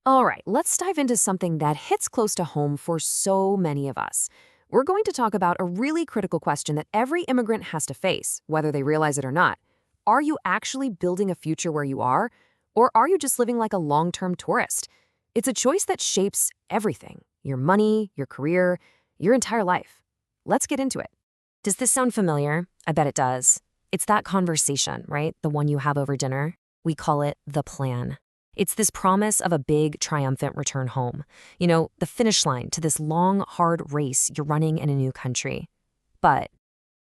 All right, let's dive into something that hits close to home for so many of us. We're going to talk about a really critical question that every immigrant has to face, whether they realize it or not. Are you actually building a future where you are, or are you just living like a long-term tourist? It's a choice that shapes everything: your money, your career, your entire life. Let's get into it. Does this sound familiar? I bet it does. It's that conversation, right? The one you have over dinner. We call it the plan. It's this promise of a big, triumphant return home. You know, the finish line to this long, hard race you're running in a new country. But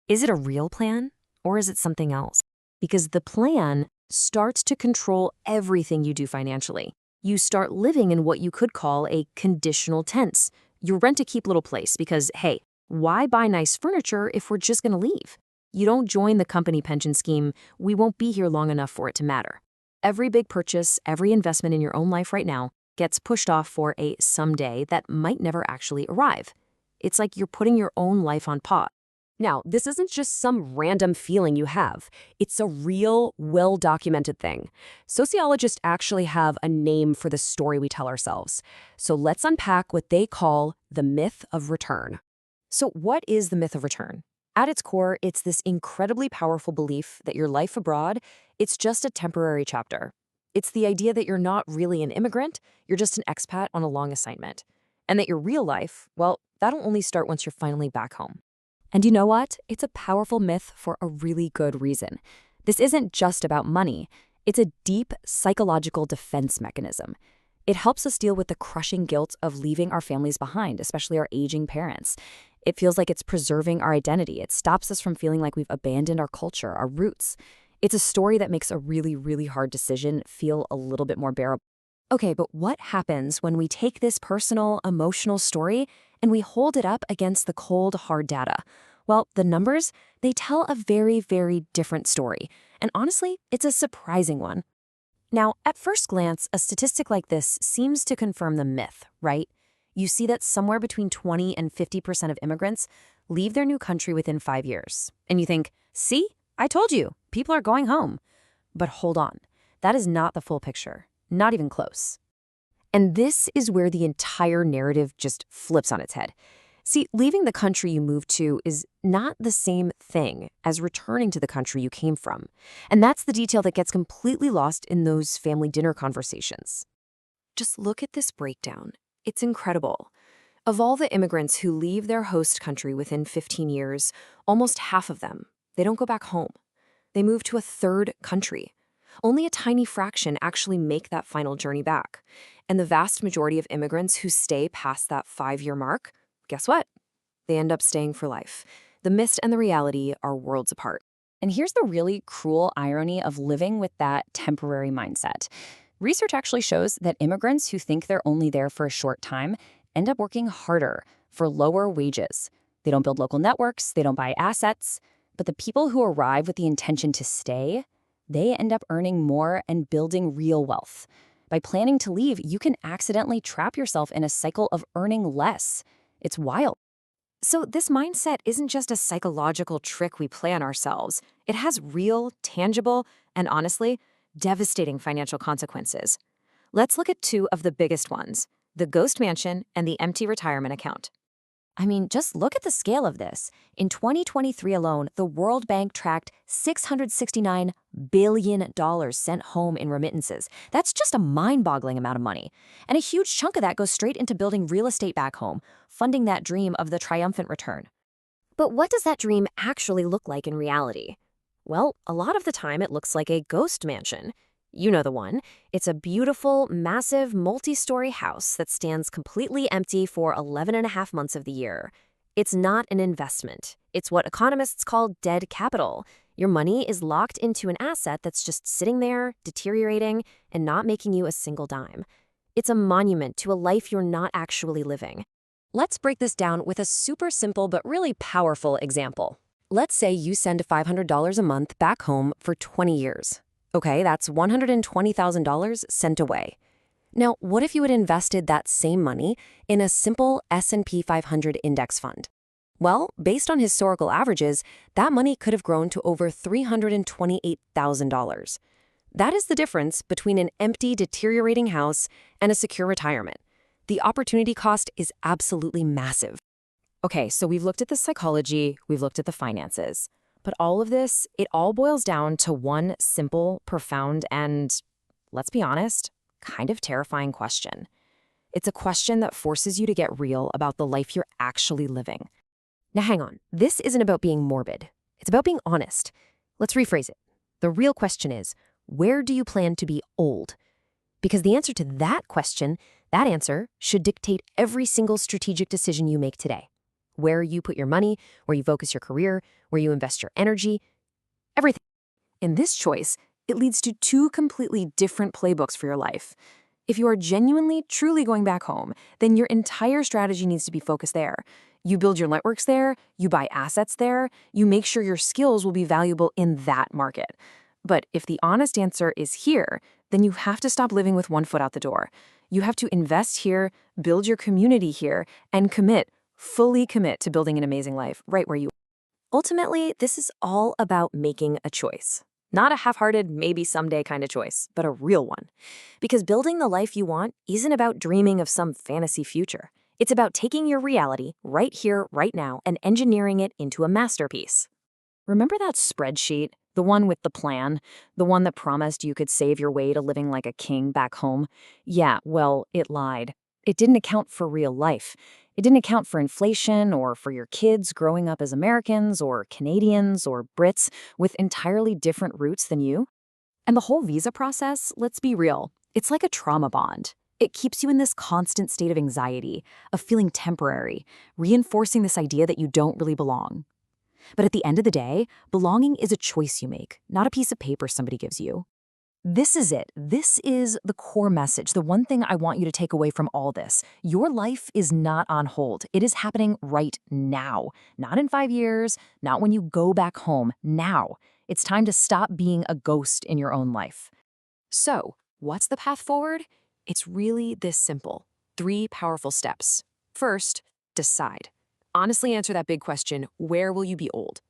is it a real plan, or is it something else? Because the plan starts to control everything you do financially. You start living in what you could call a conditional tense. You rent a keep little place because, hey, why buy nice furniture if we're just going to leave? You don't join the company pension scheme. We won't be here long enough for it to matter. Every big purchase, every investment in your own life right now gets pushed off for a someday that might never actually arrive. It's like you're putting your own life on pause. Now, this isn't just some random feeling you have. It's a real, well-documented thing. Sociologists actually have a name for the story we tell ourselves. So let's unpack what they call the myth of return. So what is the myth of return? At its core, it's this incredibly powerful belief that your life abroad, it's just a temporary chapter. It's the idea that you're not really an immigrant, you're just an expat on a long assignment. And that your real life, well, that'll only start once you're finally back home. And you know what? It's a powerful myth for a really good reason. This isn't just about money. It's a deep psychological defense mechanism. It helps us deal with the crushing guilt of leaving our families behind, especially our aging parents. It feels like it's preserving our identity. It stops us from feeling like we've abandoned our culture, our roots. It's a story that makes a really, really hard decision feel a little bit more bearable. Okay, but what happens when we take this personal, emotional story and we hold it up against the cold, hard data? Well, the numbers, they tell a very, very different story. And honestly, it's a surprising one. Now, at first glance, a statistic like this seems to confirm the myth, right? You see that somewhere between 20 and 50% of immigrants leave their new country within 5 years. And you think, see, I told you, people are going home. But hold on, that is not the full picture, not even close. And this is where the entire narrative just flips on its head. See, leaving the country you moved to is not the same thing as returning to the country you came from. And that's the detail that gets completely lost in those family dinner conversations. Just look at this breakdown. It's incredible. Of all the immigrants who leave their host country within 15 years, almost half of them, they don't go back home. They move to a third country. Only a tiny fraction actually make that final journey back. And the vast majority of immigrants who stay past that 5-year mark, guess what? They end up staying for life. The myth and the reality are worlds apart. And here's the really cruel irony of living with that temporary mindset. Research actually shows that immigrants who think they're only there for a short time end up working harder for lower wages. They don't build local networks, they don't buy assets. But the people who arrive with the intention to stay, they end up earning more and building real wealth. By planning to leave, you can accidentally trap yourself in a cycle of earning less. It's wild. So this mindset isn't just a psychological trick we play on ourselves. It has real, tangible, and honestly, devastating financial consequences. Let's look at two of the biggest ones: the ghost mansion and the empty retirement account. I mean, just look at the scale of this. In 2023 alone, the World Bank tracked $669 billion sent home in remittances. That's just a mind-boggling amount of money. And a huge chunk of that goes straight into building real estate back home, funding that dream of the triumphant return. But what does that dream actually look like in reality? Well, a lot of the time it looks like a ghost mansion. You know the one. It's a beautiful, massive, multi-story house that stands completely empty for 11 and a half months of the year. It's not an investment. It's what economists call dead capital. Your money is locked into an asset that's just sitting there, deteriorating, and not making you a single dime. It's a monument to a life you're not actually living. Let's break this down with a super simple but really powerful example. Let's say you send $500 a month back home for 20 years. Okay, that's $120,000 sent away. Now, what if you had invested that same money in a simple S&P 500 index fund? Well, based on historical averages, that money could have grown to over $328,000. That is the difference between an empty, deteriorating house and a secure retirement. The opportunity cost is absolutely massive. Okay, so we've looked at the psychology, we've looked at the finances. But all of this, it all boils down to one simple, profound, and, let's be honest, kind of terrifying question. It's a question that forces you to get real about the life you're actually living. Now hang on, this isn't about being morbid. It's about being honest. Let's rephrase it. The real question is, where do you plan to be old? Because the answer to that question, that answer should dictate every single strategic decision you make today. Where you put your money, where you focus your career, where you invest your energy, everything. In this choice, it leads to two completely different playbooks for your life. If you are genuinely, truly going back home, then your entire strategy needs to be focused there. You build your networks there, you buy assets there, you make sure your skills will be valuable in that market. But if the honest answer is here, then you have to stop living with one foot out the door. You have to invest here, build your community here, and fully commit to building an amazing life right where you are. Ultimately, this is all about making a choice. Not a half-hearted, maybe someday kind of choice, but a real one. Because building the life you want isn't about dreaming of some fantasy future. It's about taking your reality right here, right now, and engineering it into a masterpiece. Remember that spreadsheet? The one with the plan? The one that promised you could save your way to living like a king back home? Yeah, well, it lied. It didn't account for real life. It didn't account for inflation or for your kids growing up as Americans or Canadians or Brits with entirely different roots than you. And the whole visa process, let's be real, it's like a trauma bond. It keeps you in this constant state of anxiety, of feeling temporary, reinforcing this idea that you don't really belong. But at the end of the day, belonging is a choice you make, not a piece of paper somebody gives you. This is it. This is the core message, the one thing I want you to take away from all this. Your life is not on hold. It is happening right now. Not in 5 years, not when you go back home. Now. It's time to stop being a ghost in your own life. So, what's the path forward? It's really this simple. 3 powerful steps. First, decide. Honestly answer that big question, where will you be old?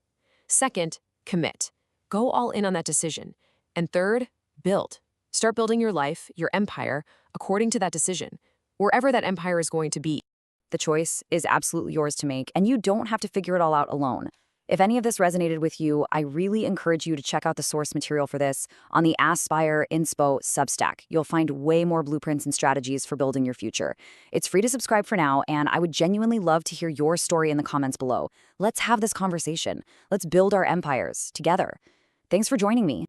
Second, commit. Go all in on that decision. And third, build. Start building your life, your empire, according to that decision, wherever that empire is going to be. The choice is absolutely yours to make, and you don't have to figure it all out alone. If any of this resonated with you, I really encourage you to check out the source material for this on the Aspire Inspo Substack. You'll find way more blueprints and strategies for building your future. It's free to subscribe for now, and I would genuinely love to hear your story in the comments below. Let's have this conversation. Let's build our empires together. Thanks for joining me.